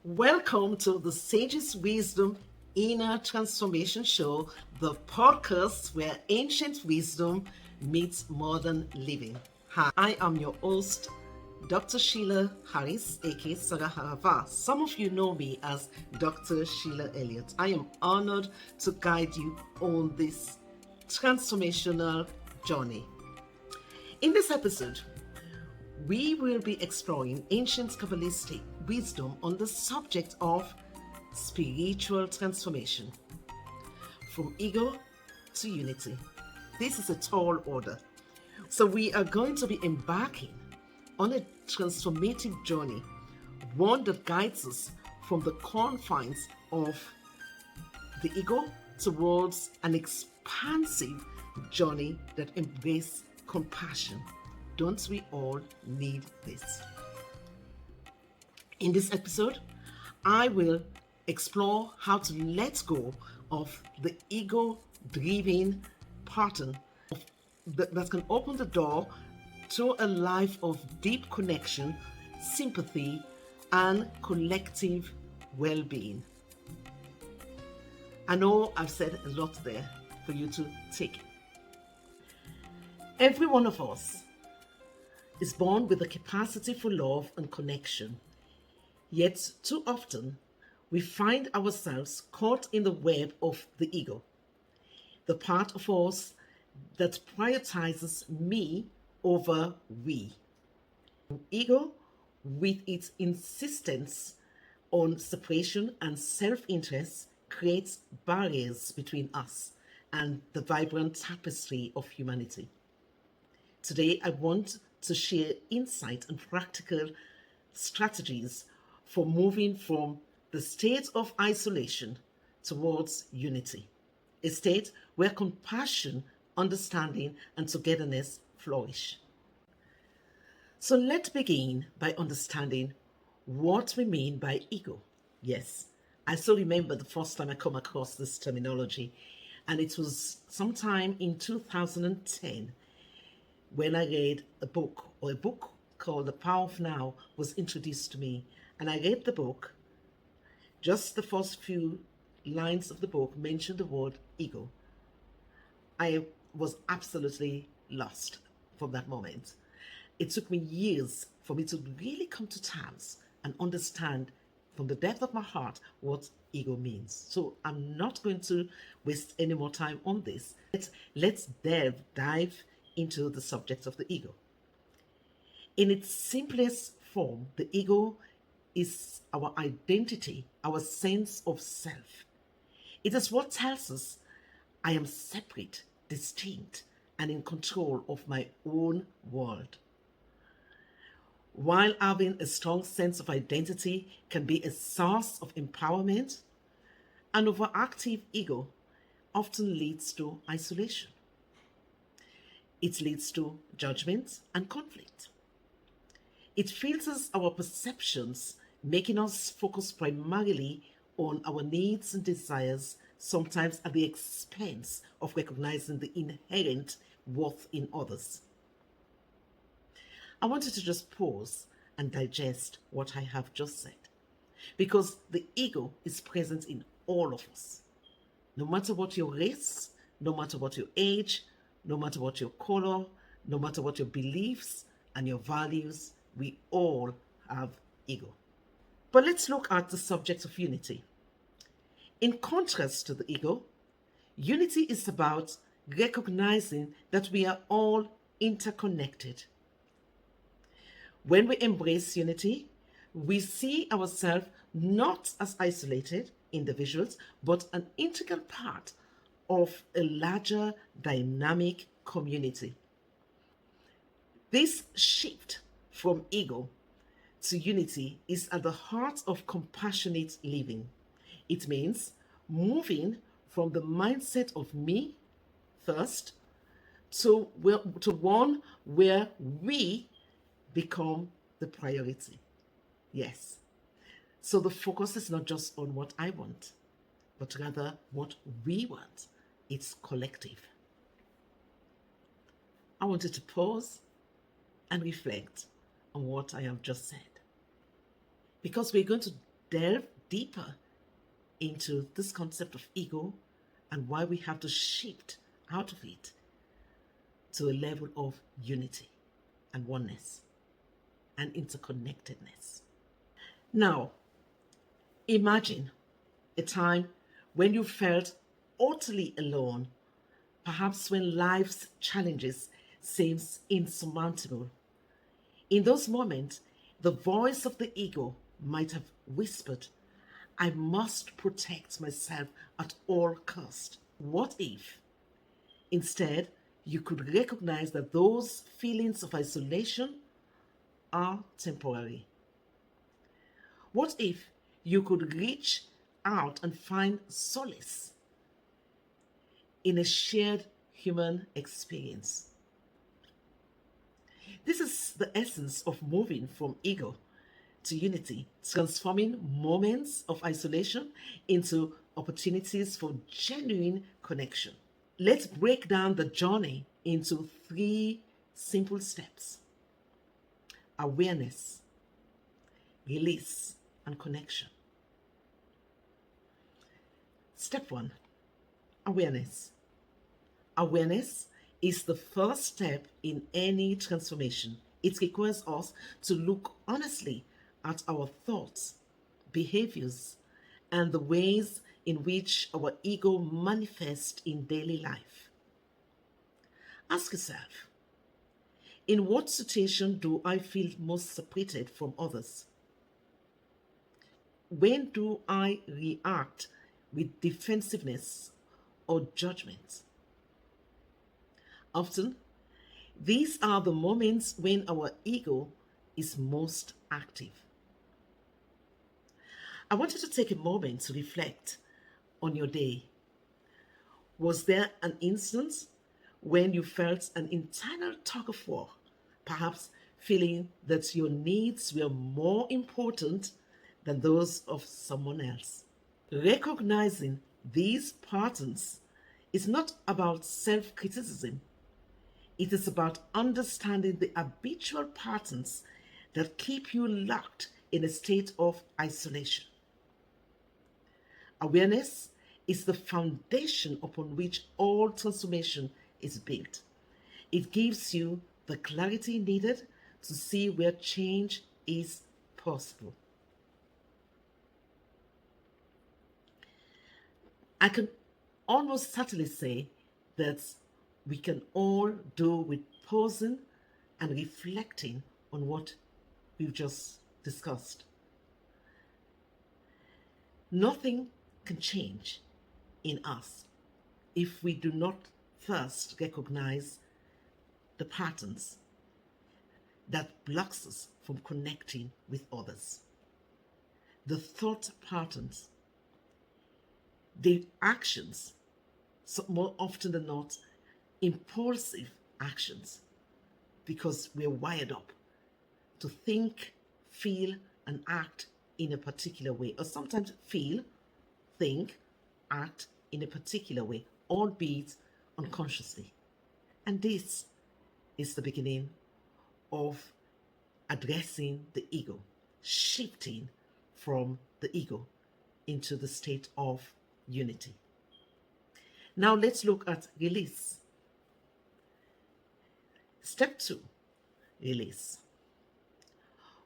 Welcome to the Sage's Wisdom Inner Transformation Show, the podcast where ancient wisdom meets modern living. Hi, I am your host, Dr. Sheila Harris, aka Sara Ahavah. Some of you know me as Dr. Sheila Elliott. I am honored to guide you on this transformational journey. In this episode, we will be exploring ancient Kabbalistic wisdom on the subject of spiritual transformation, from ego to unity. This is a tall order. So we are going to be embarking on a transformative journey, one that guides us from the confines of the ego towards an expansive journey that embraces compassion. Don't we all need this? In this episode, I will explore how to let go of the ego-driven pattern that can open the door to a life of deep connection, sympathy, and collective well-being. I know I've said a lot there for you to take. Every one of us is born with a capacity for love and connection. Yet too often, we find ourselves caught in the web of the ego, the part of us that prioritizes me over we. Ego, with its insistence on separation and self-interest, creates barriers between us and the vibrant tapestry of humanity. Today, I want to share insight and practical strategies for moving from the state of isolation towards unity, a state where compassion, understanding, and togetherness flourish. So let's begin by understanding what we mean by ego. Yes, I still remember the first time I come across this terminology, and it was sometime in 2010 when I read a book called The Power of Now was introduced to me. And I read the book. Just the first few lines of the book mentioned the word ego. I was absolutely lost from that moment. It took me years for me to really come to terms and understand from the depth of my heart what ego means. So I'm not going to waste any more time on this. Let's dive into the subject of the ego. In its simplest form, the ego is our identity, our sense of self. It is what tells us I am separate, distinct, and in control of my own world. While having a strong sense of identity can be a source of empowerment, an overactive ego often leads to isolation. It leads to judgment and conflict. It filters our perceptions, making us focus primarily on our needs and desires, sometimes at the expense of recognizing the inherent worth in others. I wanted to just pause and digest what I have just said, because the ego is present in all of us. No matter what your race, no matter what your age, no matter what your color, no matter what your beliefs and your values, we all have ego. But let's look at the subject of unity. In contrast to the ego, unity is about recognizing that we are all interconnected. When we embrace unity, we see ourselves not as isolated individuals, but an integral part of a larger dynamic community. This shift from ego to unity is at the heart of compassionate living. It means moving from the mindset of me first to one where we become the priority. Yes. So the focus is not just on what I want, but rather what we want. It's collective. I wanted to pause and reflect on what I have just said, because we're going to delve deeper into this concept of ego and why we have to shift out of it to a level of unity and oneness and interconnectedness. Now, imagine a time when you felt utterly alone, perhaps when life's challenges seems insurmountable. In those moments, the voice of the ego might have whispered, I must protect myself at all cost. What if, instead, you could recognize that those feelings of isolation are temporary? What if you could reach out and find solace in a shared human experience? This is the essence of moving from ego to unity, transforming moments of isolation into opportunities for genuine connection. Let's break down the journey into 3 simple steps: awareness, release, and connection. Step 1: awareness. Awareness is the first step in any transformation. It requires us to look honestly at our thoughts, behaviors, and the ways in which our ego manifests in daily life. Ask yourself, in what situation do I feel most separated from others? When do I react with defensiveness or judgment? Often, these are the moments when our ego is most active. I want you to take a moment to reflect on your day. Was there an instance when you felt an internal tug of war, perhaps feeling that your needs were more important than those of someone else? Recognizing these patterns is not about self-criticism. It is about understanding the habitual patterns that keep you locked in a state of isolation. Awareness is the foundation upon which all transformation is built. It gives you the clarity needed to see where change is possible. I can almost certainly say that we can all do with pausing and reflecting on what we've just discussed. Nothing can change in us if we do not first recognize the patterns that blocks us from connecting with others. The thought patterns, the actions, so more often than not, impulsive actions, because we're wired up to think, feel, and act in a particular way, or sometimes feel, think, act in a particular way, albeit unconsciously. And this is the beginning of addressing the ego, shifting from the ego into the state of unity. Now let's look at release. Step 2, release.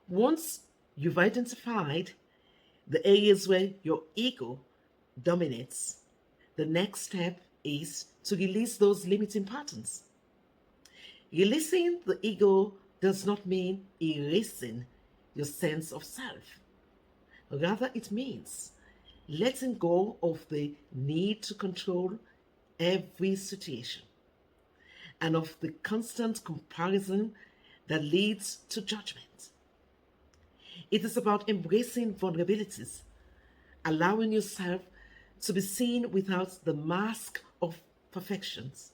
Once you've identified the areas where your ego dominates, the next step is to release those limiting patterns. Releasing the ego does not mean erasing your sense of self. Rather, it means letting go of the need to control every situation and of the constant comparison that leads to judgment. It is about embracing vulnerabilities, allowing yourself to be seen without the mask of perfections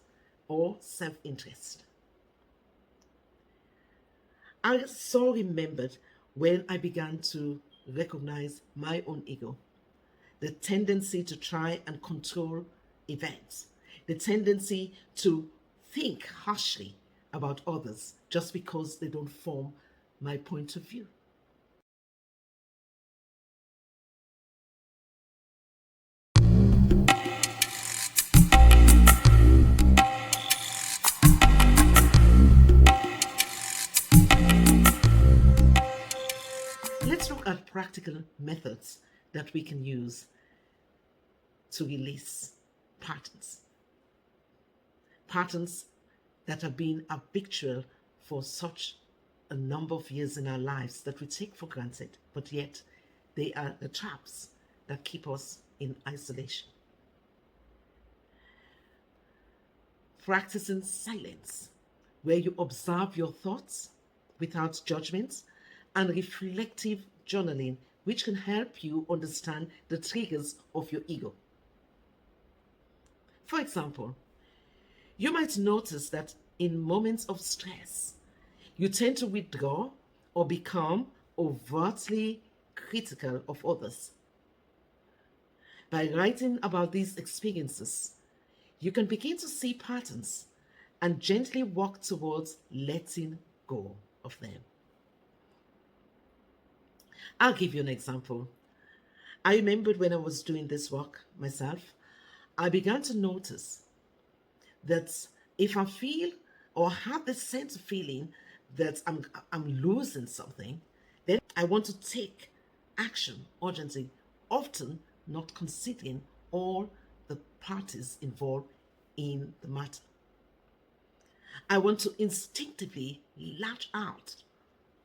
or self-interest. I so remembered when I began to recognize my own ego, the tendency to try and control events, the tendency to think harshly about others just because they don't form my point of view. look at practical methods that we can use to release patterns. Patterns that have been habitual for such a number of years in our lives that we take for granted, but yet they are the traps that keep us in isolation. Practicing silence, where you observe your thoughts without judgment, and reflective journaling, which can help you understand the triggers of your ego. For example, you might notice that in moments of stress, you tend to withdraw or become overtly critical of others. By writing about these experiences, you can begin to see patterns and gently walk towards letting go of them. I'll give you an example. I remembered when I was doing this work myself, I began to notice that if I feel or have this sense of feeling that I'm losing something, then I want to take action urgently, often not considering all the parties involved in the matter. I want to instinctively latch out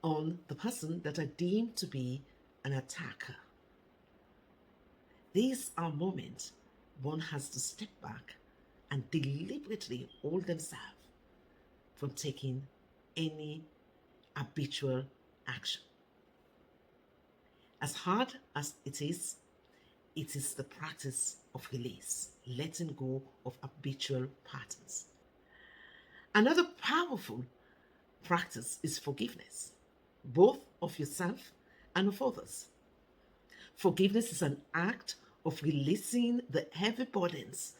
on the person that I deem to be an attacker. These are moments one has to step back and deliberately hold themselves from taking any habitual action. As hard as it is the practice of release, letting go of habitual patterns. Another powerful practice is forgiveness, both of yourself and of others. Forgiveness is an act of releasing the heavy burdens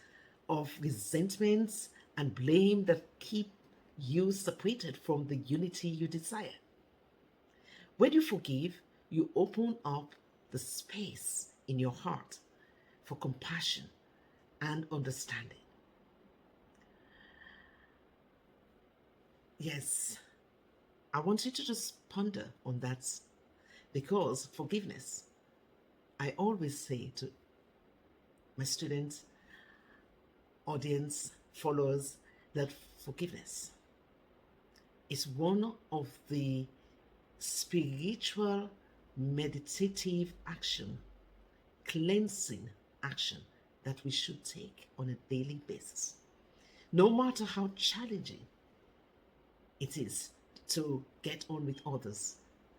of resentments and blame that keep you separated from the unity you desire. When you forgive, you open up the space in your heart for compassion and understanding. Yes, I want you to just ponder on that, because forgiveness, I always say to my students, audience, followers, that forgiveness is one of the spiritual, meditative action, cleansing action that we should take on a daily basis. No matter how challenging it is to get on with others,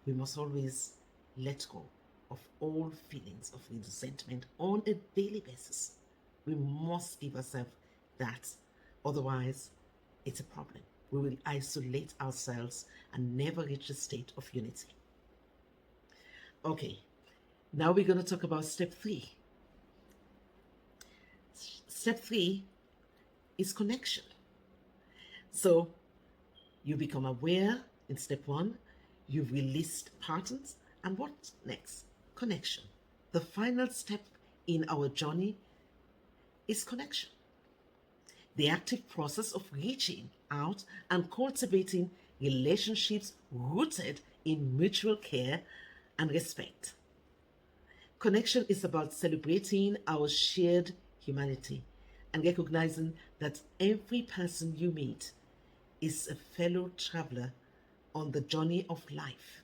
we must always let go of all feelings of resentment on a daily basis. We must give ourselves that, otherwise it's a problem. We will isolate ourselves and never reach a state of unity. Okay, now we're going to talk about step 3. Step 3 is connection. So you become aware in step 1, you've released patterns, and what next? Connection. The final step in our journey is connection. The active process of reaching out and cultivating relationships rooted in mutual care and respect. Connection is about celebrating our shared humanity and recognizing that every person you meet is a fellow traveler on the journey of life.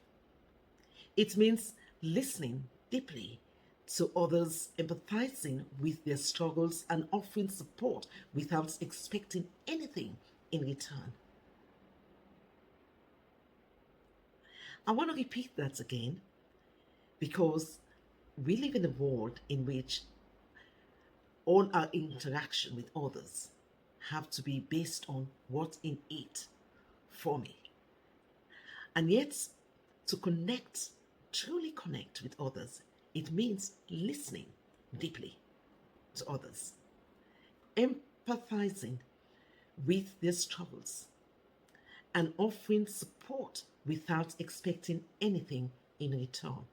It means listening deeply to others, empathizing with their struggles, and offering support without expecting anything in return. I want to repeat that again, because we live in a world in which all our interaction with others have to be based on what's in it for me. And yet, to connect, truly connect with others, it means listening deeply to others, empathizing with their struggles, and offering support without expecting anything in return.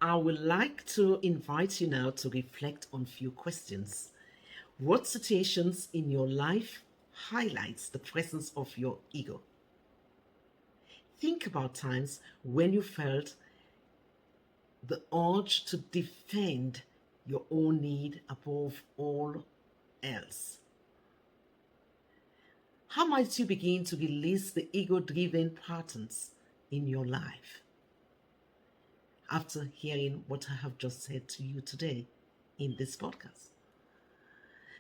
I would like to invite you now to reflect on few questions. What situations in your life highlights the presence of your ego? Think about times when you felt the urge to defend your own need above all else. How might you begin to release the ego-driven patterns in your life after hearing what I have just said to you today in this podcast?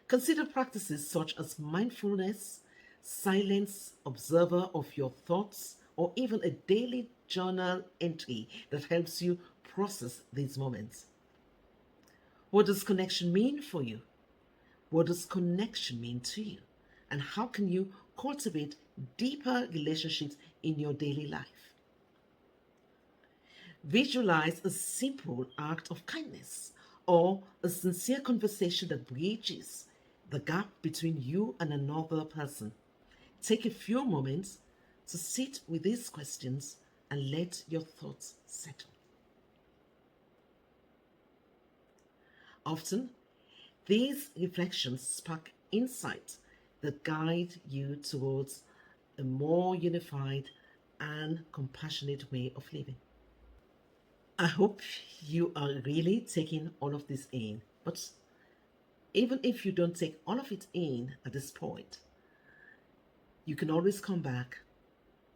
Consider practices such as mindfulness, silence, observer of your thoughts, or even a daily journal entry that helps you process these moments. What does connection mean for you? What does connection mean to you? And how can you cultivate deeper relationships in your daily life? Visualize a simple act of kindness or a sincere conversation that bridges the gap between you and another person. Take a few moments to sit with these questions and let your thoughts settle. Often, these reflections spark insight that guide you towards a more unified and compassionate way of living. I hope you are really taking all of this in, but even if you don't take all of it in at this point, you can always come back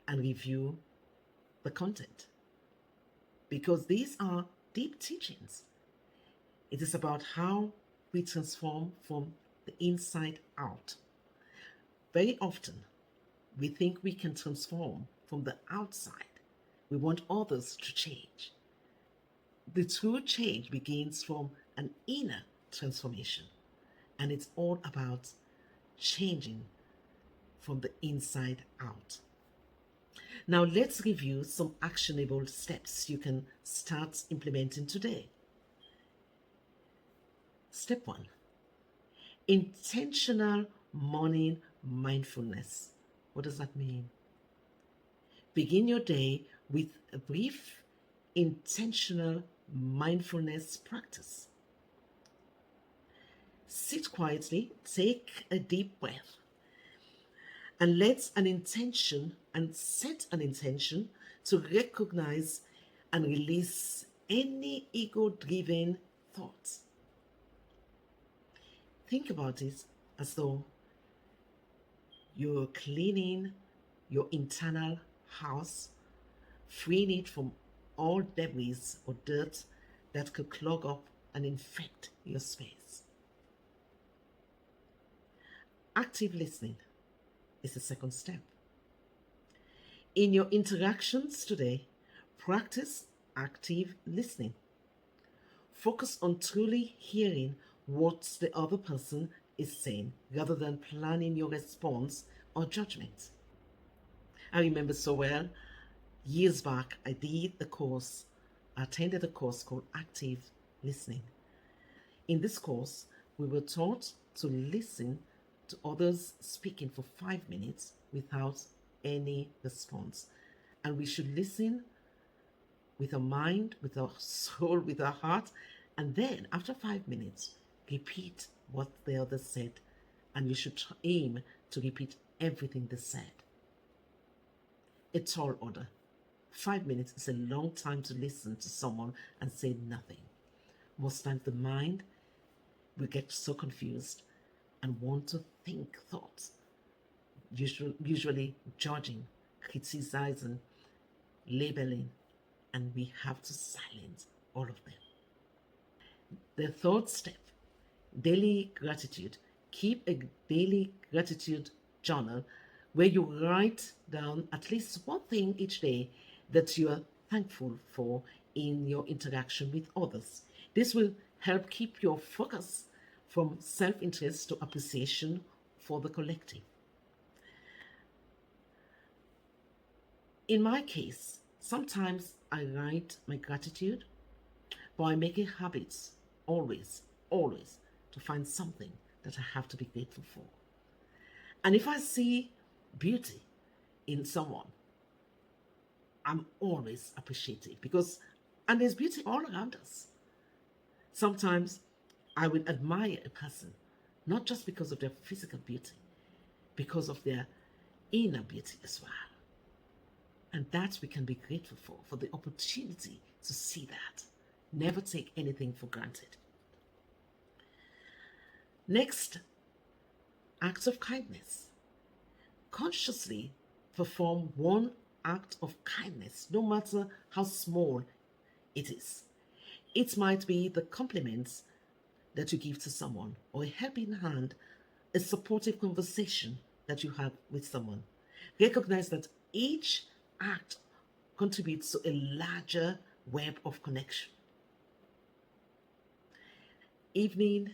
and review the content because these are deep teachings. It is about how we transform from the inside out. Very often, we think we can transform from the outside. We want others to change. The true change begins from an inner transformation, and it's all about changing from the inside out. Now, let's review some actionable steps you can start implementing today. Step 1: intentional morning mindfulness. What does that mean? Begin your day with a brief, intentional mindfulness practice. Sit quietly, take a deep breath, and set an intention to recognize and release any ego-driven thoughts. Think about it as though you're cleaning your internal house, freeing it from all debris or dirt that could clog up and infect your space. Active listening is the second step. In your interactions today, practice active listening. Focus on truly hearing what the other person is saying rather than planning your response or judgment. I remember so well, years back, I attended a course called Active Listening. In this course, we were taught to listen to others speaking for 5 minutes without any response. And we should listen with our mind, with our soul, with our heart, and then after 5 minutes, repeat what the other said. And we should aim to repeat everything they said. A tall order. 5 minutes is a long time to listen to someone and say nothing. Most times the mind will get so confused and want to think thoughts, usually judging, criticizing, labeling, and we have to silence all of them. The third step, daily gratitude. Keep a daily gratitude journal where you write down at least one thing each day that you are thankful for in your interaction with others. This will help keep your focus from self-interest to appreciation for the collective. In my case, sometimes I write my gratitude, but I make it habits always to find something that I have to be grateful for. And if I see beauty in someone, I'm always appreciative because And there's beauty all around us. Sometimes I will admire a person, not just because of their physical beauty, because of their inner beauty as well. And that we can be grateful for the opportunity to see that. Never take anything for granted. Next, acts of kindness. Consciously perform one act of kindness, no matter how small it is. It might be the compliments that you give to someone, or a helping hand, a supportive conversation that you have with someone. Recognize that each act contributes to a larger web of connection. Evening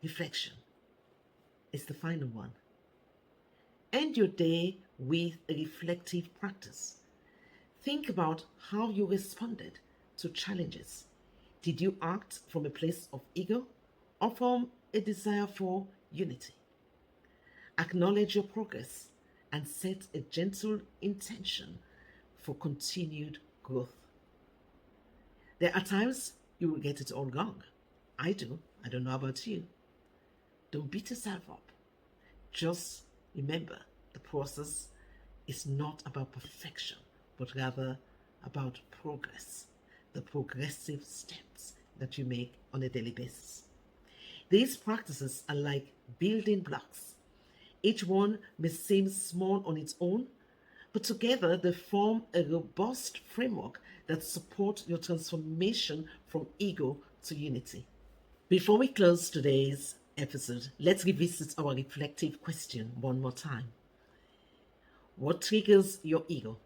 reflection is the final one. End your day with a reflective practice. Think about how you responded to challenges. Did you act from a place of ego or from a desire for unity? Acknowledge your progress and set a gentle intention for continued growth. There are times you will get it all wrong. I do. I don't know about you. Don't beat yourself up. Just remember, the process is not about perfection, but rather about progress, the progressive steps that you make on a daily basis. These practices are like building blocks. Each one may seem small on its own, but together they form a robust framework that supports your transformation from ego to unity. Before we close today's episode, let's revisit our reflective question one more time. What triggers your ego?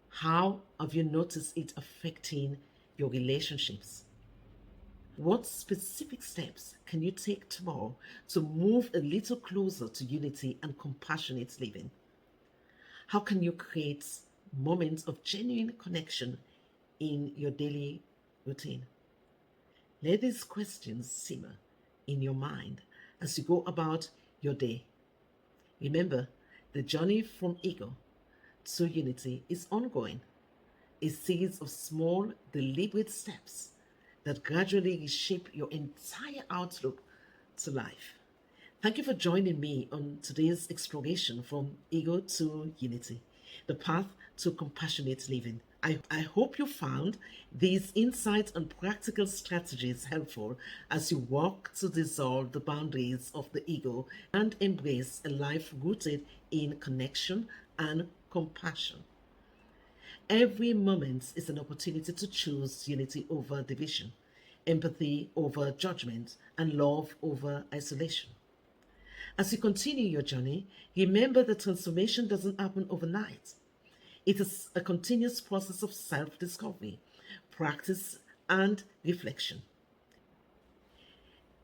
How have you noticed it affecting your relationships? What specific steps can you take tomorrow to move a little closer to unity and compassionate living? How can you create moments of genuine connection in your daily routine? Let these questions simmer in your mind as you go about your day. Remember, the journey from ego to unity is ongoing, a series of small, deliberate steps that gradually reshape your entire outlook to life. Thank you for joining me on today's exploration from ego to unity, the path to compassionate living. I hope you found these insights and practical strategies helpful as you work to dissolve the boundaries of the ego and embrace a life rooted in connection and compassion. Every moment is an opportunity to choose unity over division, empathy over judgment, and love over isolation. As you continue your journey, remember that transformation doesn't happen overnight. It is a continuous process of self-discovery, practice, and reflection.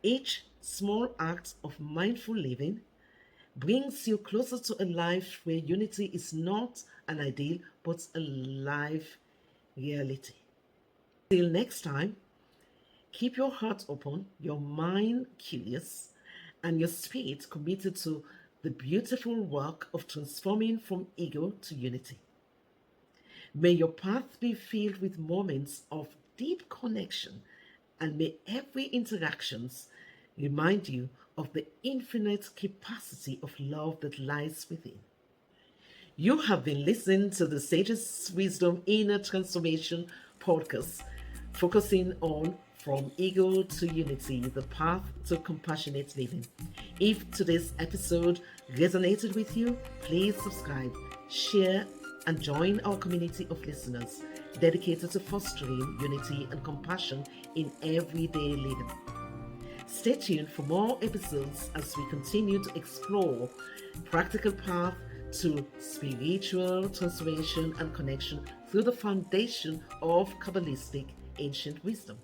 Each small act of mindful living brings you closer to a life where unity is not an ideal but a live reality. Till next time, keep your heart open, your mind curious, and your spirit committed to the beautiful work of transforming from ego to unity. May your path be filled with moments of deep connection, and may every interaction remind you of the infinite capacity of love that lies within. You have been listening to the Sage's Wisdom Inner Transformation podcast, focusing on From Ego to Unity, the path to compassionate living. If today's episode resonated with you, please subscribe, share, and join our community of listeners dedicated to fostering unity and compassion in everyday living. Stay tuned for more episodes as we continue to explore practical path to spiritual transformation and connection through the foundation of Kabbalistic ancient wisdom.